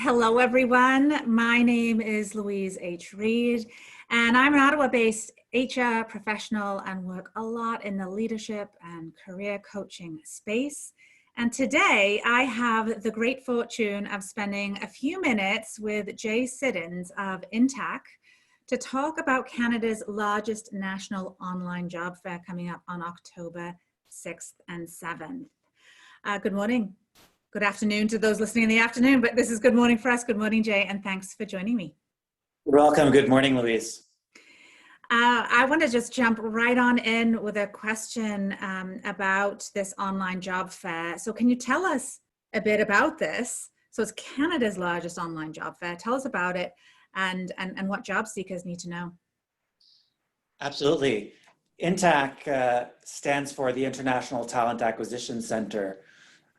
Hello, everyone. My name is Louise H. Reed, and I'm an Ottawa-based HR professional and work a lot in the leadership and career coaching space. And today I have the great fortune of spending a few minutes with Jay Siddons of In-Tac to talk about Canada's largest national online job fair coming up on October 6th and 7th. Good morning. Good afternoon to those listening in the afternoon, but this is good morning for us. Good morning, Jay, and thanks for joining me. You're welcome. Good morning, Louise. I want to just jump right on in with a question about this online job fair. So can you tell us a bit about this? So it's Canada's largest online job fair. Tell us about it and what job seekers need to know. Absolutely. In-Tac stands for the International Talent Acquisition Center.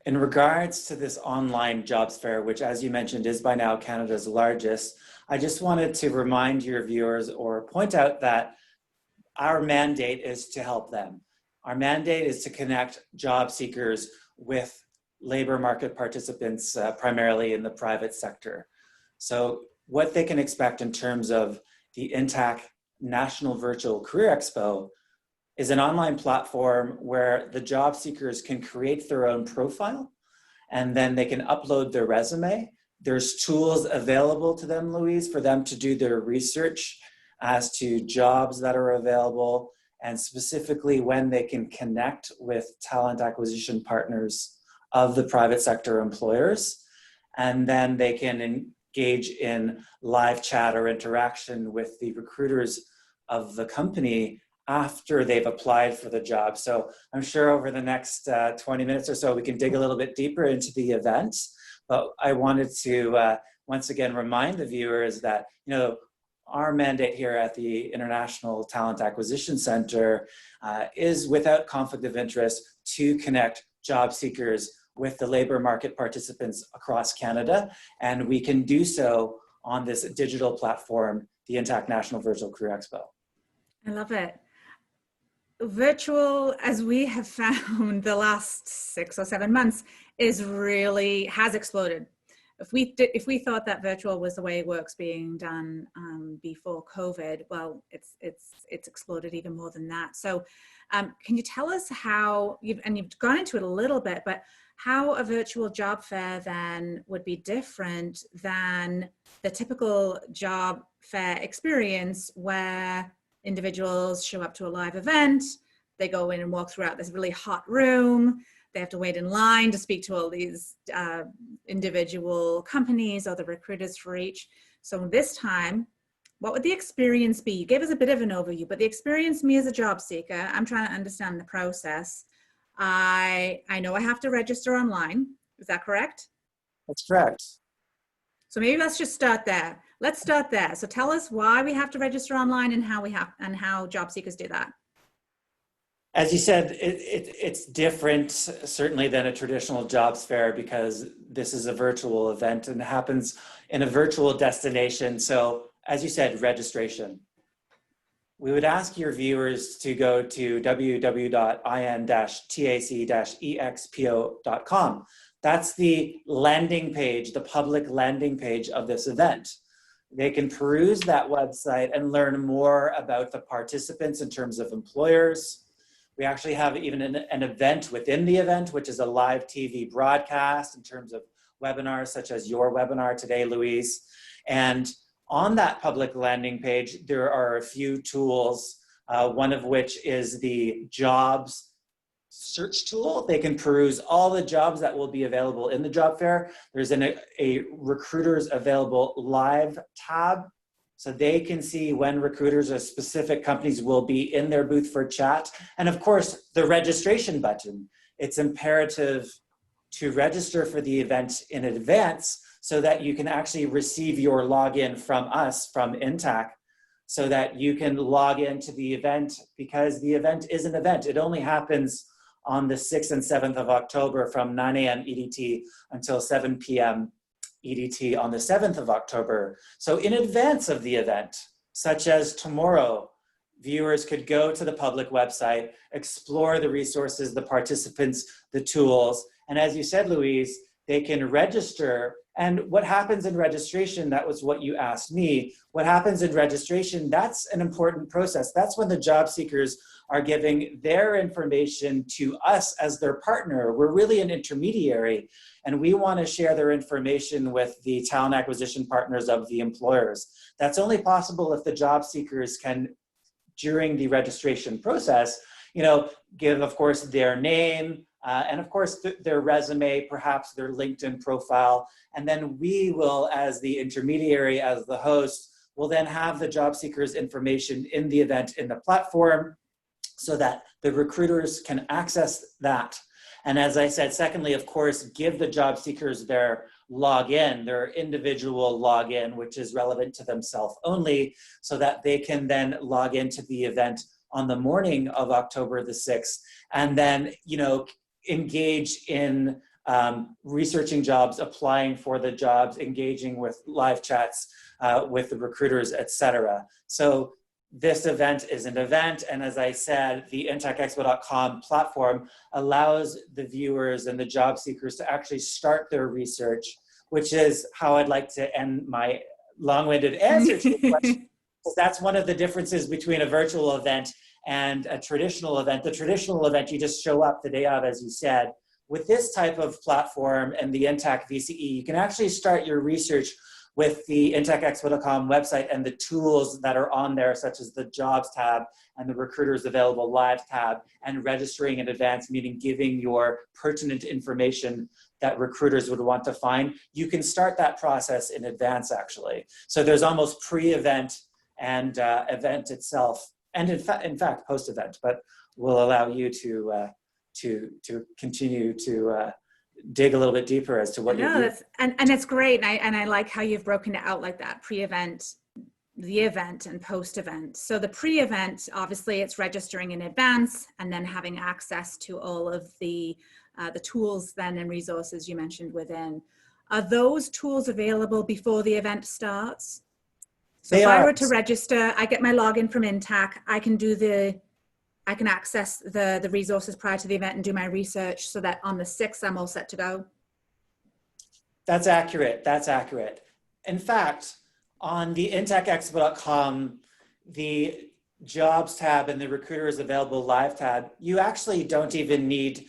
In regards to this online jobs fair, which as you mentioned is by now Canada's largest, I just wanted to remind your viewers or point out that our mandate is to help them. Our mandate is to connect job seekers with labor market participants, primarily in the private sector. So what they can expect in terms of the In-Tac National Virtual Career Expo is an online platform where the job seekers can create their own profile and then they can upload their resume. There's tools available to them, Louise, for them to do their research as to jobs that are available and specifically when they can connect with talent acquisition partners of the private sector employers. And then they can engage in live chat or interaction with the recruiters of the company after they've applied for the job. So I'm sure over the next 20 minutes or so, we can dig a little bit deeper into the event. But I wanted to once again remind the viewers that, our mandate here at the International Talent Acquisition Center is without conflict of interest to connect job seekers with the labor market participants across Canada. And we can do so on this digital platform, the In-Tac National Virtual Career Expo. I love it. Virtual, as we have found the last 6 or 7 months, has exploded. If we thought that virtual was the way work's being done before COVID, well, it's exploded even more than that. So, can you tell us how you've gone into it a little bit, but how a virtual job fair then would be different than the typical job fair experience where individuals show up to a live event, they go in and walk throughout this really hot room, they have to wait in line to speak to all these individual companies or the recruiters for each. So this time, what would the experience be? You gave us a bit of an overview, but the experience, me as a job seeker, I'm trying to understand the process. I know I have to register online. Is that correct? That's correct. So maybe let's just start there. Let's start there. So tell us why we have to register online and how job seekers do that. As you said, it's different certainly than a traditional jobs fair because this is a virtual event and happens in a virtual destination. So as you said, registration. We would ask your viewers to go to www.in-tac-expo.com. That's the landing page, the public landing page of this event. They can peruse that website and learn more about the participants in terms of employers. We actually have even an event within the event, which is a live TV broadcast in terms of webinars such as your webinar today, Louise. And on that public landing page, there are a few tools, one of which is the jobs search tool. They can peruse all the jobs that will be available in the job fair. There's a recruiters available live tab, so they can see when recruiters or specific companies will be in their booth for chat. And of course, the registration button. It's imperative to register for the event in advance so that you can actually receive your login from us, from In-Tac, so that you can log into the event because the event is an event. It only happens on the 6th and 7th of October from 9 a.m. EDT until 7 p.m. EDT on the 7th of October. So in advance of the event, such as tomorrow, viewers could go to the public website, explore the resources, the participants, the tools, and as you said, Louise, they can register. And what happens in registration, that was what you asked me, what happens in registration, that's an important process. That's when the job seekers are giving their information to us as their partner. We're really an intermediary, and we want to share their information with the talent acquisition partners of the employers. That's only possible if the job seekers can, during the registration process, give, of course, their name, and of course, their resume, perhaps their LinkedIn profile. And then we will, as the intermediary, as the host, will then have the job seekers' information in the event in the platform so that the recruiters can access that. And as I said, secondly, of course, give the job seekers their login, their individual login, which is relevant to themselves only, so that they can then log into the event on the morning of October the 6th, and then, engage in researching jobs, applying for the jobs, engaging with live chats with the recruiters, etc. So this event is an event, and as I said, the intacexpo.com platform allows the viewers and the job seekers to actually start their research, which is how I'd like to end my long-winded answer to your question. That's one of the differences between a virtual event and a traditional event. The traditional event, you just show up the day of, as you said. With this type of platform and the In-Tac VCE, you can actually start your research with the intacexpo.com website and the tools that are on there, such as the Jobs tab and the Recruiters Available Live tab, and registering in advance, meaning giving your pertinent information that recruiters would want to find. You can start that process in advance, actually. So there's almost pre-event and event itself, and in fact post-event, but will allow you to continue to dig a little bit deeper as to what you're doing. And it's great, and I like how you've broken it out like that: pre-event, the event, and post-event. So the pre-event, obviously, it's registering in advance and then having access to all of the tools then and resources you mentioned within. Are those tools available before the event starts? So if I were to register, I get my login from In-Tac, I can access the resources prior to the event and do my research so that on the 6th, I'm all set to go. That's accurate. That's accurate. In fact, on the intacexpo.com, the Jobs tab and the Recruiters Available Live tab, you actually don't even need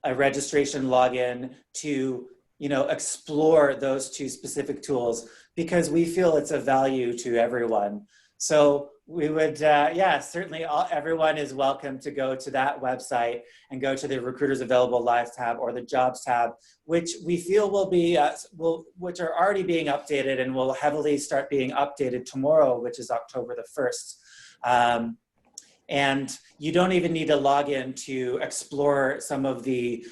a registration login to explore those two specific tools, because we feel it's of value to everyone. So we would, certainly everyone is welcome to go to that website and go to the Recruiters Available Live tab or the Jobs tab, which we feel will be, which are already being updated and will heavily start being updated tomorrow, which is October the 1st. And you don't even need to log in to explore some of the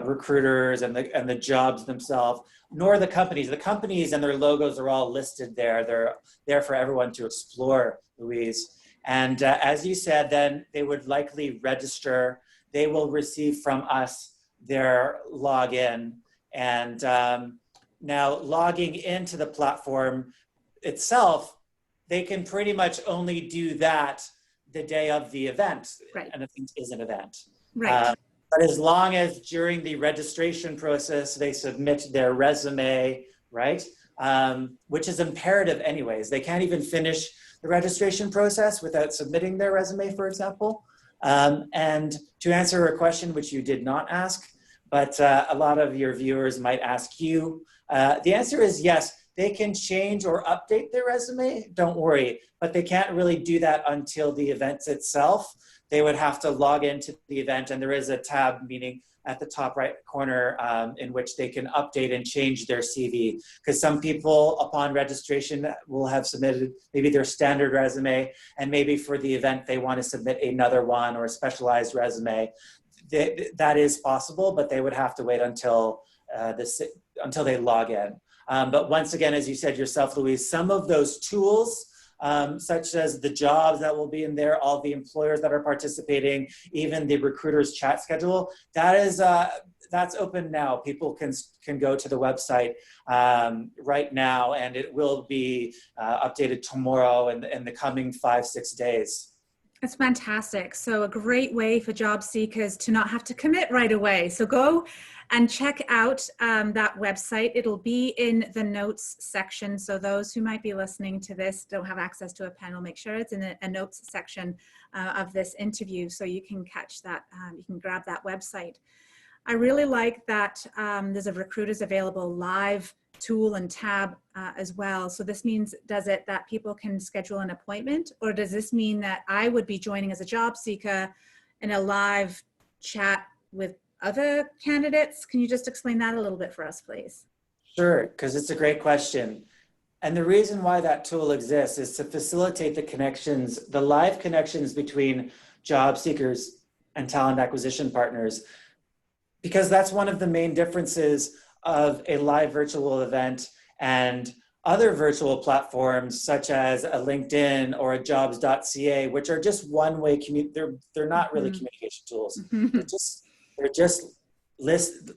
recruiters and the jobs themselves, nor the companies. The companies and their logos are all listed there. They're there for everyone to explore, Louise. And as you said, then they would likely register. They will receive from us their login. And now logging into the platform itself, they can pretty much only do that the day of the event. Right. An event is an event. Right. But as long as during the registration process, they submit their resume, right? Which is imperative anyways. They can't even finish the registration process without submitting their resume, for example. And to answer a question which you did not ask, but a lot of your viewers might ask you, the answer is yes. They can change or update their resume, don't worry, but they can't really do that until the event itself. They would have to log into the event, and there is a tab, meaning at the top right corner, in which they can update and change their CV. Because some people, upon registration, will have submitted maybe their standard resume, and maybe for the event, they want to submit another one or a specialized resume. That is possible, but they would have to wait until they log in. But once again, as you said yourself, Louise, some of those tools, such as the jobs that will be in there, all the employers that are participating, even the recruiters chat schedule, that's open now. People can go to the website right now, and it will be updated tomorrow and in the coming 5-6 days. It's fantastic. So a great way for job seekers to not have to commit right away. So go and check out that website. It'll be in the notes section. So those who might be listening to this don't have access to a pen, will make sure it's in a notes section of this interview. So you can catch that, you can grab that website. I really like that there's a Recruiters Available live tool and tab as well. So this means, does it that people can schedule an appointment, or does this mean that I would be joining as a job seeker in a live chat with other candidates? Can you just explain that a little bit for us, please? Sure, because it's a great question. And the reason why that tool exists is to facilitate the connections, the live connections between job seekers and talent acquisition partners, because that's one of the main differences of a live virtual event and other virtual platforms such as a LinkedIn or a jobs.ca, which are just one-way they're not really communication tools. They're just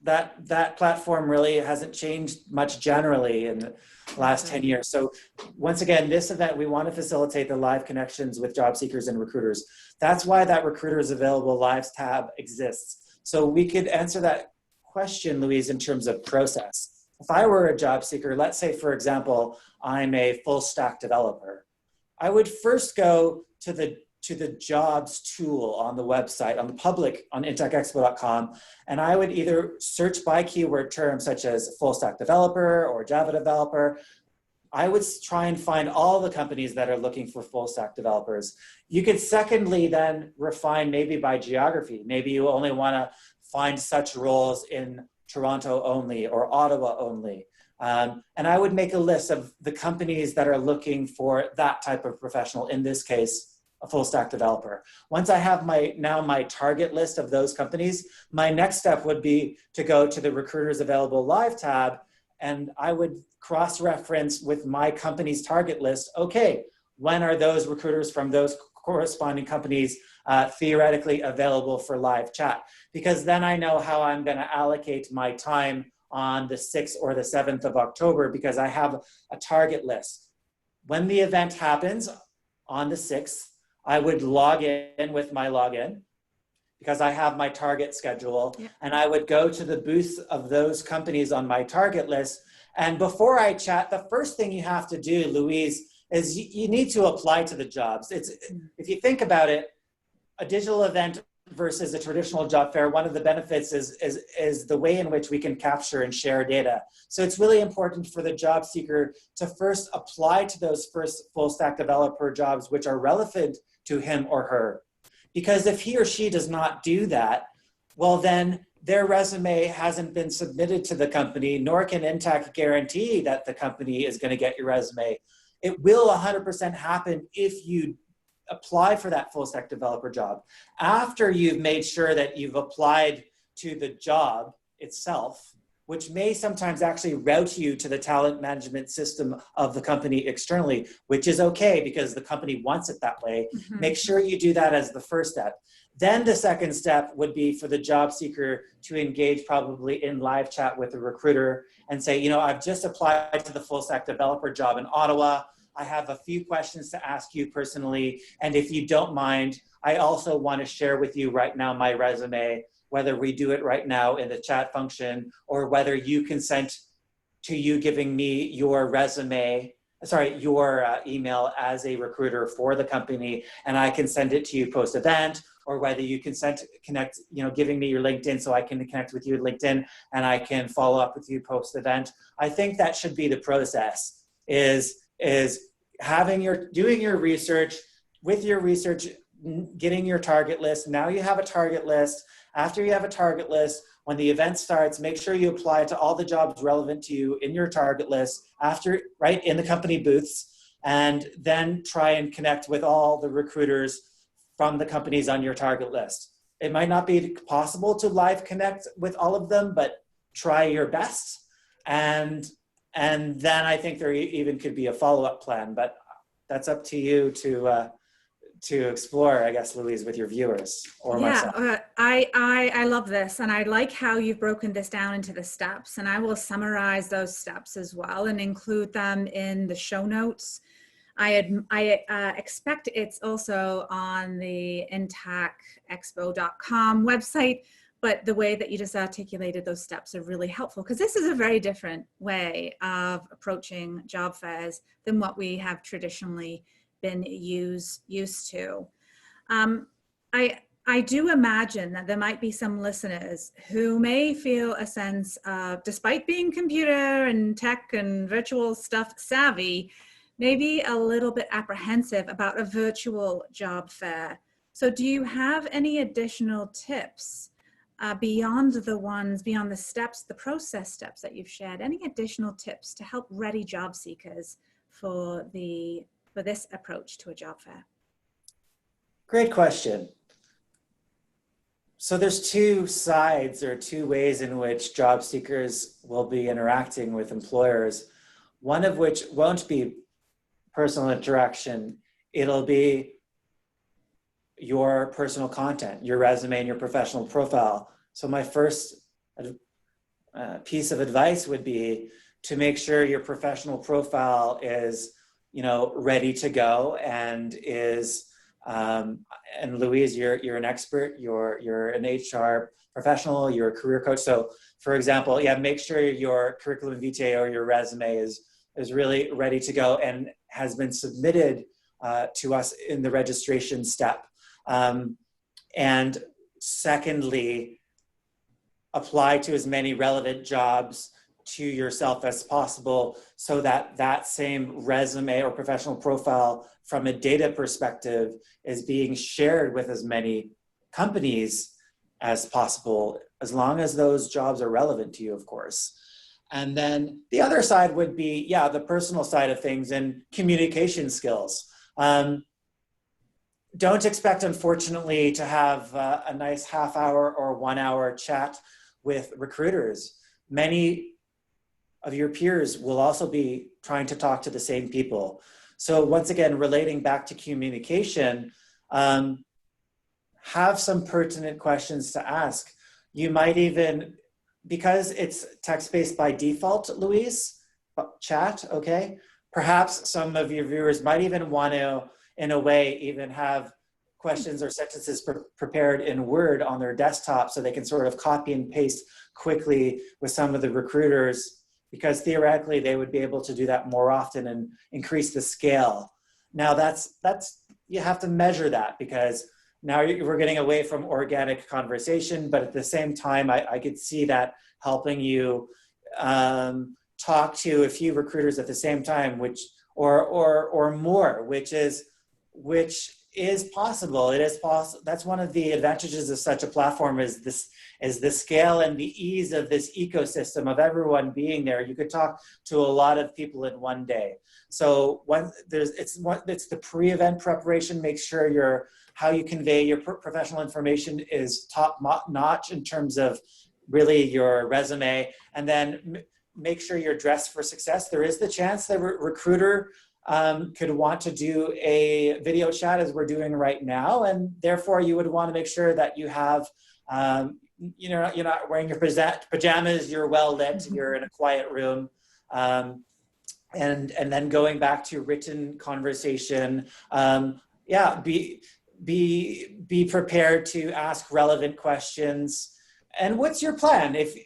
that platform really hasn't changed much generally in the last 10 years. So once again, this event, we want to facilitate the live connections with job seekers and recruiters. That's why that Recruiters Available Lives tab exists. So we could answer that question, Louise, in terms of process. If I were a job seeker, let's say, for example, I'm a full stack developer, I would first go to the jobs tool on the website, on the public, on intacexpo.com, and I would either search by keyword terms such as full stack developer or Java developer. I would try and find all the companies that are looking for full stack developers. You could secondly then refine maybe by geography. Maybe you only want to find such roles in Toronto only or Ottawa only. And I would make a list of the companies that are looking for that type of professional, in this case, a full stack developer. Once I have my target list of those companies, my next step would be to go to the Recruiters Available Live tab, and I would cross-reference with my company's target list. Okay, when are those recruiters from those corresponding companies theoretically available for live chat? Because then I know how I'm going to allocate my time on the 6th or the 7th of October, because I have a target list. When the event happens on the 6th, I would log in with my login because I have my target schedule, and I would go to the booths of those companies on my target list. And before I chat, the first thing you have to do, Louise, is you need to apply to the jobs. If you think about it, a digital event versus a traditional job fair, one of the benefits is the way in which we can capture and share data. So it's really important for the job seeker to first apply to those first full stack developer jobs which are relevant to him or her. Because if he or she does not do that, well then their resume hasn't been submitted to the company, nor can In-Tac guarantee that the company is going to get your resume. It will 100% happen if you apply for that full stack developer job. After you've made sure that you've applied to the job itself, which may sometimes actually route you to the talent management system of the company externally, which is okay because the company wants it that way. Make sure you do that as the first step. Then the second step would be for the job seeker to engage probably in live chat with the recruiter and say, you know, I've just applied to the full stack developer job in Ottawa. I have a few questions to ask you personally. And if you don't mind, I also want to share with you right now my resume, whether we do it right now in the chat function or whether you consent to you giving me your resume, your email as a recruiter for the company, and I can send it to you post-event, or whether you connect, giving me your LinkedIn so I can connect with you at LinkedIn and I can follow up with you post-event. I think that should be the process, is doing your research, with your research, getting your target list. Now you have a target list. After you have a target list, when the event starts, make sure you apply to all the jobs relevant to you in your target list right in the company booths, and then try and connect with all the recruiters from the companies on your target list. It might not be possible to live connect with all of them, but try your best. And then I think there even could be a follow-up plan, but that's up to you to explore, I guess, Louise, with your viewers or myself. I love this, and I like how you've broken this down into the steps, and I will summarize those steps as well and include them in the show notes I expect it's also on the intacexpo.com website, but the way that you just articulated those steps are really helpful, because this is a very different way of approaching job fairs than what we have traditionally been used to. I do imagine that there might be some listeners who may feel a sense of, despite being computer and tech and virtual stuff savvy, maybe a little bit apprehensive about a virtual job fair. So do you have any additional tips beyond the steps, the process steps that you've shared? Any additional tips to help ready job seekers for this approach to a job fair? Great question. So there's two sides or two ways in which job seekers will be interacting with employers, one of which won't be personal interaction. It'll be your personal content, your resume and your professional profile. So my first piece of advice would be to make sure your professional profile is, ready to go and is, and Louise, you're an expert, you're an HR professional, you're a career coach. So for example, make sure your curriculum vitae or your resume is really ready to go and has been submitted to us in the registration step. And secondly, apply to as many relevant jobs to yourself as possible so that that same resume or professional profile from a data perspective is being shared with as many companies as possible, as long as those jobs are relevant to you, of course. And then the other side would be, the personal side of things and communication skills. Don't expect, unfortunately, to have a nice half-hour or 1 hour chat with recruiters. Many of your peers will also be trying to talk to the same people. So once again, relating back to communication, have some pertinent questions to ask. You might even, because it's text-based by default, Louise, chat, okay? Perhaps some of your viewers might even want to, in a way, even have questions or sentences prepared in Word on their desktop so they can sort of copy and paste quickly with some of the recruiters, because theoretically they would be able to do that more often and increase the scale. Now that's you have to measure that, because now we're getting away from organic conversation, but at the same time, I could see that helping you talk to a few recruiters at the same time, or more, which is possible. It is possible. That's one of the advantages of such a platform, is the scale and the ease of this ecosystem of everyone being there. You could talk to a lot of people in one day. So it's the pre-event preparation. Make sure how you convey your professional information is top notch in terms of really your resume, and then make sure you're dressed for success. There is the chance that recruiter could want to do a video chat, as we're doing right now, and therefore you would want to make sure that you have, you're not wearing your pajamas, you're well lit, you're in a quiet room, and then going back to written conversation, be prepared to ask relevant questions. And what's your plan? If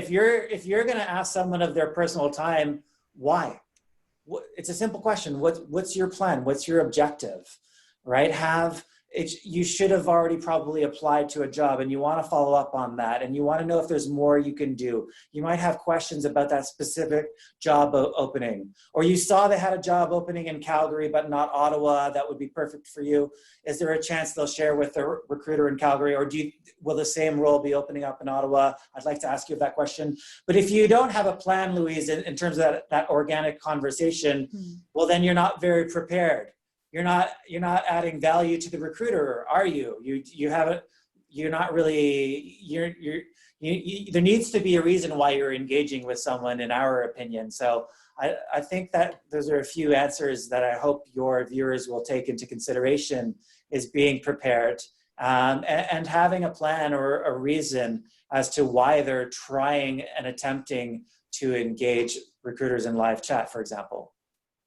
you're going to ask someone of their personal time, why? It's a simple question. What's your plan? What's your objective, right? You should have already probably applied to a job, and you want to follow up on that, and you want to know if there's more you can do. You might have questions about that specific job opening, or you saw they had a job opening in Calgary but not Ottawa that would be perfect for you. Is there a chance they'll share with the recruiter in Calgary, or will the same role be opening up in Ottawa? I'd like to ask you that question. But if you don't have a plan, Louise, in terms of that organic conversation, well, then you're not very prepared. You're not adding value to the recruiter, are you? You're not really. There needs to be a reason why you're engaging with someone, in our opinion. So I think that those are a few answers that I hope your viewers will take into consideration, is being prepared and having a plan or a reason as to why they're trying and attempting to engage recruiters in live chat, for example.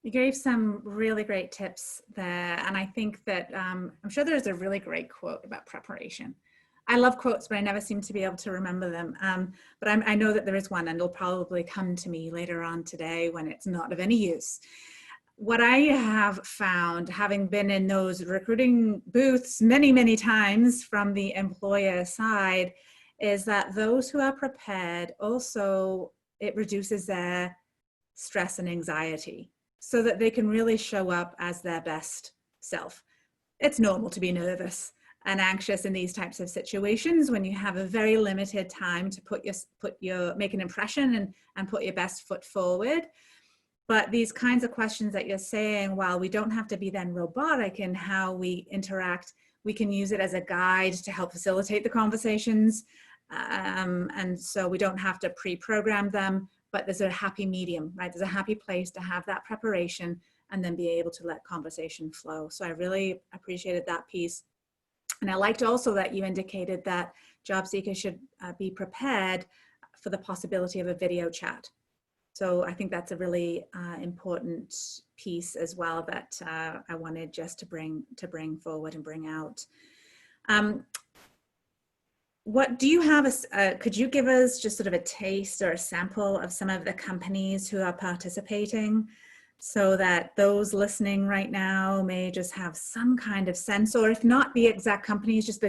You gave some really great tips there. And I think that I'm sure there's a really great quote about preparation. I love quotes, but I never seem to be able to remember them. But I know that there is one, and it'll probably come to me later on today when it's not of any use. What I have found, having been in those recruiting booths many, many times from the employer side, is that those who are prepared also, it reduces their stress and anxiety so that they can really show up as their best self. It's normal to be nervous and anxious in these types of situations when you have a very limited time to make an impression and put your best foot forward. But these kinds of questions that you're saying, while we don't have to be then robotic in how we interact, we can use it as a guide to help facilitate the conversations. And so we don't have to pre-program them, but there's a happy medium, right? There's a happy place to have that preparation and then be able to let conversation flow. So I really appreciated that piece. And I liked also that you indicated that job seekers should be prepared for the possibility of a video chat. So I think that's a really important piece as well that I wanted just to bring forward and bring out. What do you have, could you give us just sort of a taste or a sample of some of the companies who are participating so that those listening right now may just have some kind of sense, or if not the exact companies, just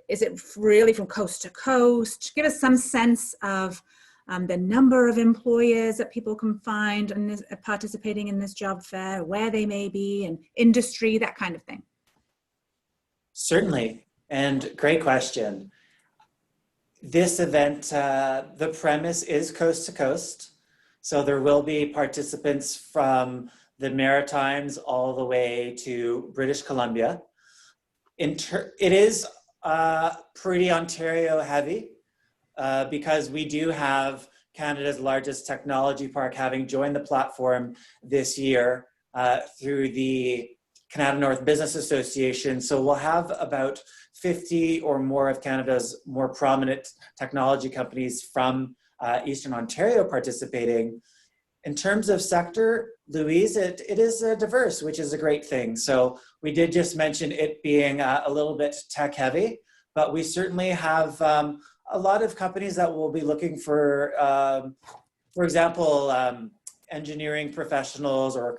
is it really from coast to coast? Give us some sense of the number of employers that people can find and participating in this job fair, where they may be, and industry, that kind of thing. Certainly, and great question. This event, the premise is coast to coast. So there will be participants from the Maritimes all the way to British Columbia. It is pretty Ontario heavy because we do have Canada's largest technology park having joined the platform this year through the Canada North Business Association. So we'll have about 50 or more of Canada's more prominent technology companies from Eastern Ontario participating. In terms of sector, Louise, it is diverse, which is a great thing. So we did just mention it being a little bit tech heavy, but we certainly have a lot of companies that will be looking for example, engineering professionals or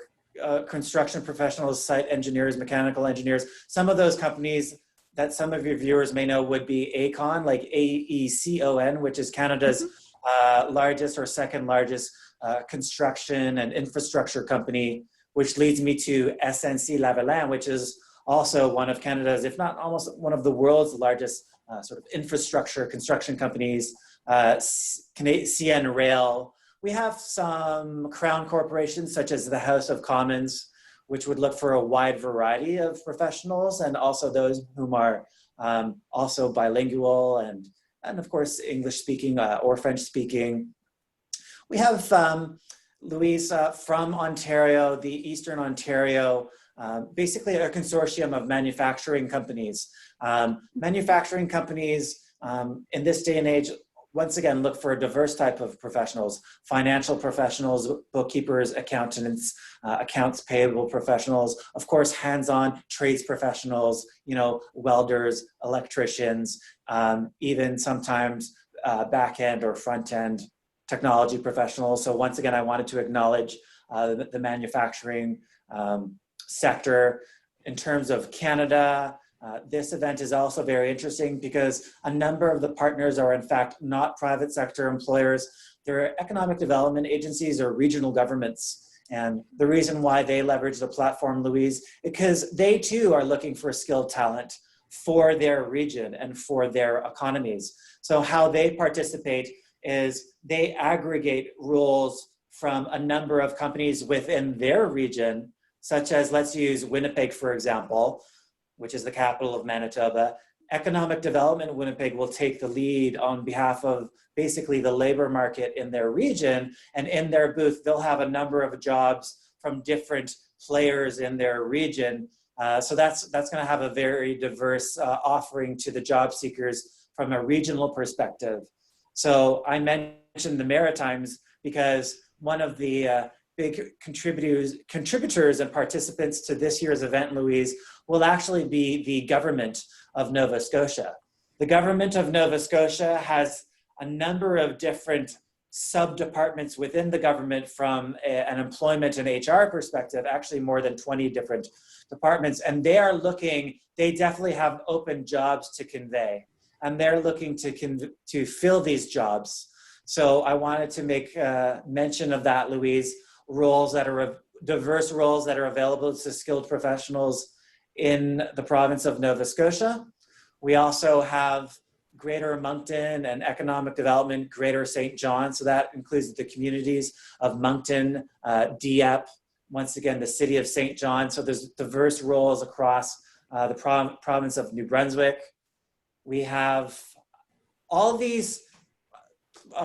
construction professionals, site engineers, mechanical engineers. Some of those companies that some of your viewers may know would be AECON, like AECON, which is Canada's largest or second largest construction and infrastructure company, which leads me to SNC-Lavalin, which is also one of Canada's, if not almost one of the world's largest sort of infrastructure construction companies, CN Rail. We have some crown corporations such as the House of Commons, which would look for a wide variety of professionals, and also those whom are also bilingual and of course English speaking or French speaking. We have Louise from Ontario, the Eastern Ontario, basically a consortium of manufacturing companies. Manufacturing companies in this day and age, once again, look for a diverse type of professionals: financial professionals, bookkeepers, accountants, accounts payable professionals, of course, hands-on trades professionals, welders, electricians, even sometimes back-end or front-end technology professionals. So once again, I wanted to acknowledge the manufacturing sector. In terms of Canada, this event is also very interesting because a number of the partners are in fact not private sector employers. They're economic development agencies or regional governments. And the reason why they leverage the platform, Louise, because they too are looking for skilled talent for their region and for their economies. So how they participate is they aggregate roles from a number of companies within their region, such as, let's use Winnipeg, for example, which is the capital of Manitoba. Economic Development in Winnipeg will take the lead on behalf of basically the labor market in their region, and in their booth, they'll have a number of jobs from different players in their region. So that's gonna have a very diverse offering to the job seekers from a regional perspective. So I mentioned the Maritimes because one of the big contributors and participants to this year's event, Louise, will actually be the government of Nova Scotia. The government of Nova Scotia has a number of different sub-departments within the government from an employment and HR perspective, actually more than 20 different departments. And they definitely have open jobs to convey. And they're looking to fill these jobs. So I wanted to make mention of that, Louise, diverse roles that are available to skilled professionals in the province of Nova Scotia. We also have Greater Moncton and Economic Development, Greater St. John. So that includes the communities of Moncton, Dieppe, once again, the city of St. John. So there's diverse roles across the province of New Brunswick. We have all these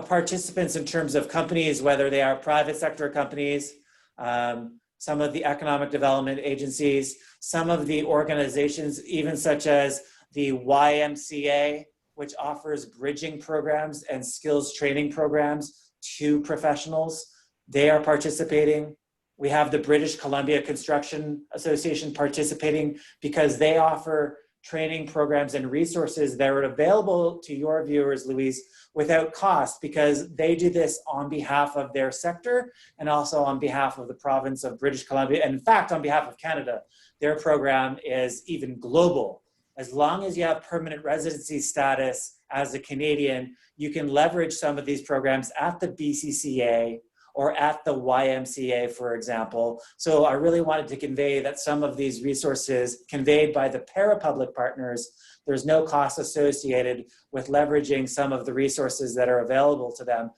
participants in terms of companies, whether they are private sector companies, some of the economic development agencies, some of the organizations, even such as the YMCA, which offers bridging programs and skills training programs to professionals. They are participating. We have the British Columbia Construction Association participating because they offer training programs and resources that are available to your viewers, Louise, without cost, because they do this on behalf of their sector and also on behalf of the province of British Columbia. And in fact, on behalf of Canada, their program is even global. As long as you have permanent residency status as a Canadian, you can leverage some of these programs at the BCCA or at the YMCA, for example. So I really wanted to convey that some of these resources conveyed by the parapublic partners, there's no cost associated with leveraging some of the resources that are available to them.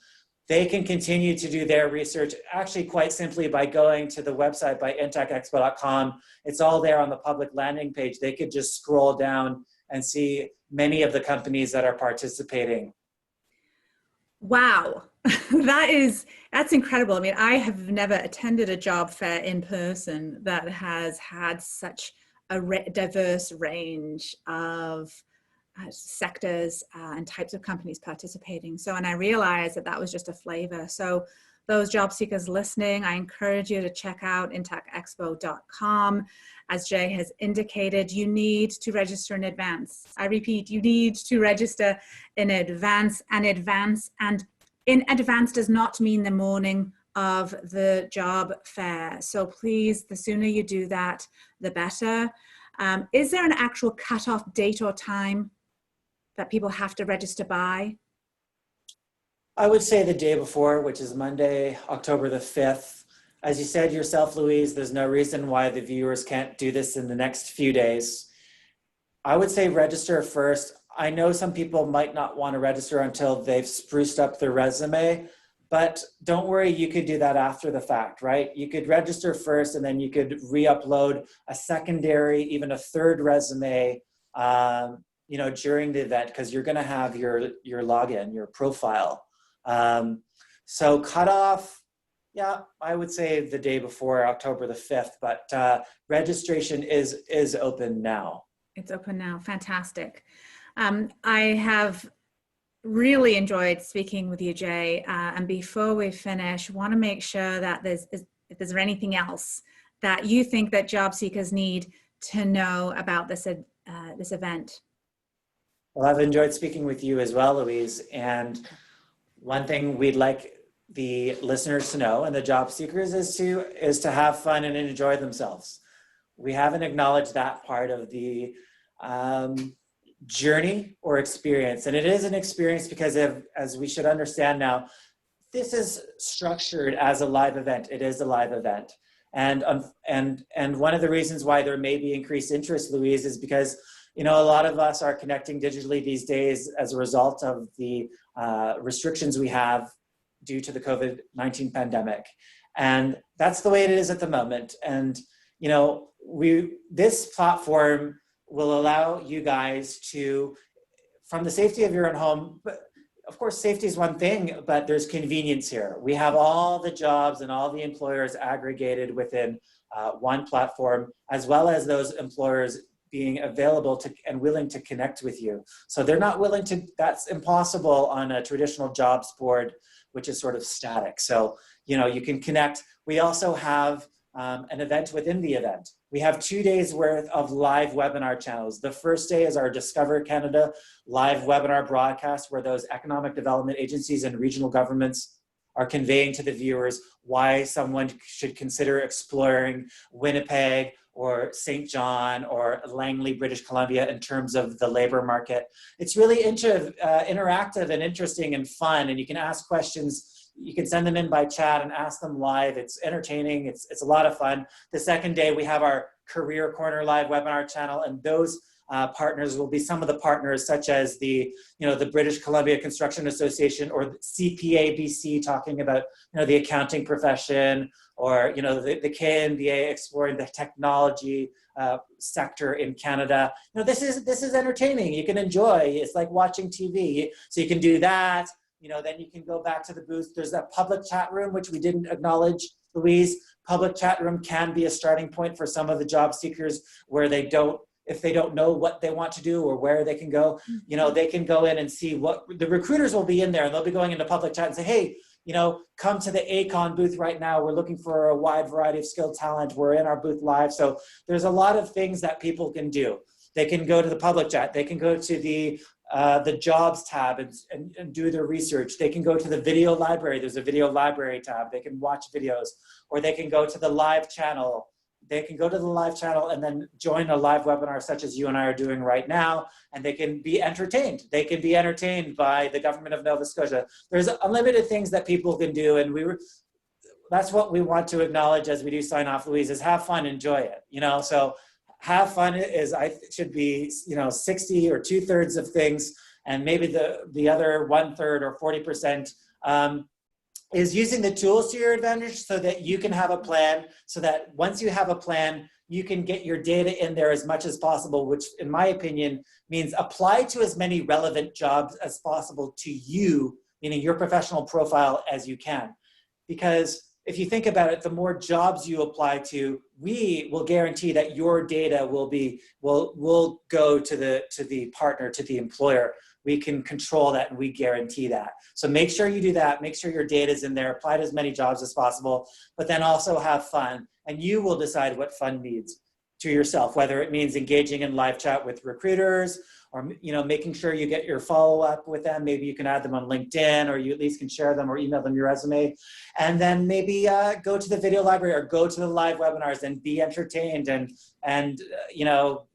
They can continue to do their research actually quite simply by going to the website by intacexpo.com. It's all there on the public landing page. They could just scroll down and see many of the companies that are participating. Wow, that's incredible. I mean, I have never attended a job fair in person that has had such a diverse range of sectors and types of companies participating. So, and I realized that was just a flavor. So those job seekers listening, I encourage you to check out intacexpo.com. As Jay has indicated, you need to register in advance. I repeat, you need to register in advance, and in advance does not mean the morning of the job fair. So please, the sooner you do that, the better. Is there an actual cutoff date or time that people have to register by? I would say the day before, which is Monday, October the 5th. As you said yourself, Louise, there's no reason why the viewers can't do this in the next few days. I would say register first. I know some people might not want to register until they've spruced up their resume, but don't worry, you could do that after the fact, right? You could register first and then you could re-upload a secondary, even a third resume, during the event, because you're going to have your login, your profile. So cutoff, yeah, I would say the day before, October the 5th, but registration is open now. It's open now. Fantastic. I have really enjoyed speaking with you, Jay. And before we finish, want to make sure that is there anything else that you think that job seekers need to know about this event? Well, I've enjoyed speaking with you as well, Louise. And one thing we'd like the listeners to know and the job seekers is to have fun and enjoy themselves. We haven't acknowledged that part of the journey or experience. And it is an experience because as we should understand now, this is structured as a live event. It is a live event. And one of the reasons why there may be increased interest, Louise, is because a lot of us are connecting digitally these days as a result of the restrictions we have due to the COVID-19 pandemic. And that's the way it is at the moment. And, this platform will allow you guys to, from the safety of your own home, but of course, safety is one thing, but there's convenience here. We have all the jobs and all the employers aggregated within one platform, as well as those employers being available to and willing to connect with you. So they're not willing to, that's impossible on a traditional jobs board, which is sort of static. So, you can connect. We also have an event within the event. We have 2 days worth of live webinar channels. The first day is our Discover Canada live webinar broadcast, where those economic development agencies and regional governments are conveying to the viewers why someone should consider exploring Winnipeg or St. John or Langley, British Columbia in terms of the labor market. It's really interactive and interesting and fun, and you can ask questions. You can send them in by chat and ask them live. It's entertaining. It's a lot of fun. The second day, we have our Career Corner live webinar channel, and those partners will be some of the partners such as the British Columbia Construction Association or the CPABC, talking about the accounting profession, or the KNBA exploring the technology sector in Canada. This is entertaining. You can enjoy. It's like watching TV. So you can do that. Then you can go back to the booth. There's that public chat room, which we didn't acknowledge, Louise. Public chat room can be a starting point for some of the job seekers where if they don't know what they want to do or where they can go, they can go in and see what the recruiters will be in there, and they'll be going into public chat and say, hey, come to the ACON booth right now. We're looking for a wide variety of skilled talent. We're in our booth live. So there's a lot of things that people can do. They can go to the public chat. They can go to the jobs tab and do their research. They can go to the video library. There's a video library tab. They can watch videos, or they can go to the live channel. They can go to the live channel and then join a live webinar such as you and I are doing right now, and they can be entertained. They can be entertained by the government of Nova Scotia. There's unlimited things that people can do, and that's what we want to acknowledge as we do sign off, Louise, is have fun, enjoy it. So have fun should be 60 or 2/3 of things, and maybe the other 1/3 or 40% is using the tools to your advantage, so that you can have a plan, so that once you have a plan, you can get your data in there as much as possible, which in my opinion means apply to as many relevant jobs as possible to you, meaning your professional profile, as you can. Because if you think about it, the more jobs you apply to, we will guarantee that your data will go to the partner, to the employer. We can control that, and we guarantee that. So make sure you do that. Make sure your data is in there. Apply to as many jobs as possible, but then also have fun. And you will decide what fun means to yourself, whether it means engaging in live chat with recruiters, or making sure you get your follow-up with them. Maybe you can add them on LinkedIn, or you at least can share them or email them your resume. And then maybe go to the video library or go to the live webinars and be entertained and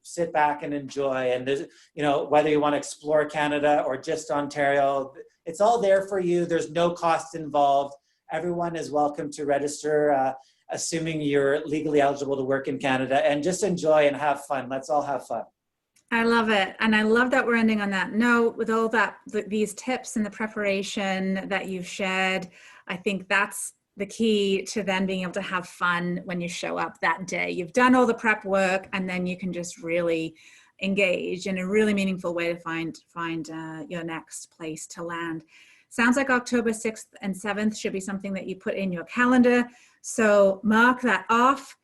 sit back and enjoy. And there's, whether you want to explore Canada or just Ontario, it's all there for you. There's no cost involved. Everyone is welcome to register, assuming you're legally eligible to work in Canada, and just enjoy and have fun. Let's all have fun. I love it. And I love that we're ending on that note with all these tips and the preparation that you've shared. I think that's the key to then being able to have fun when you show up that day. You've done all the prep work, and then you can just really engage in a really meaningful way to find your next place to land. Sounds like October 6th and 7th should be something that you put in your calendar. So mark that off.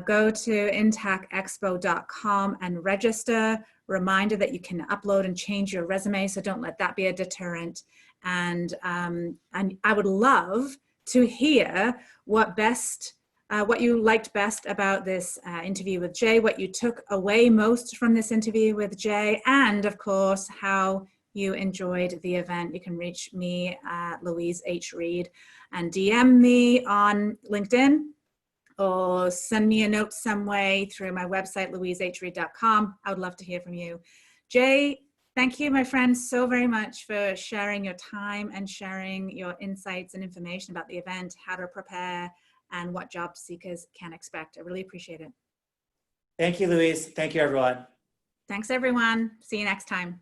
Go to intacexpo.com and register. Reminder that you can upload and change your resume, so don't let that be a deterrent. And I would love to hear what you liked best about this interview with Jay, what you took away most from this interview with Jay, and of course, how you enjoyed the event. You can reach me at Louise H. Reed and DM me on LinkedIn, or send me a note some way through my website, louisehreed.com. I would love to hear from you. Jay, thank you, my friend, so very much for sharing your time and sharing your insights and information about the event, how to prepare, and what job seekers can expect. I really appreciate it. Thank you, Louise. Thank you, everyone. Thanks, everyone. See you next time.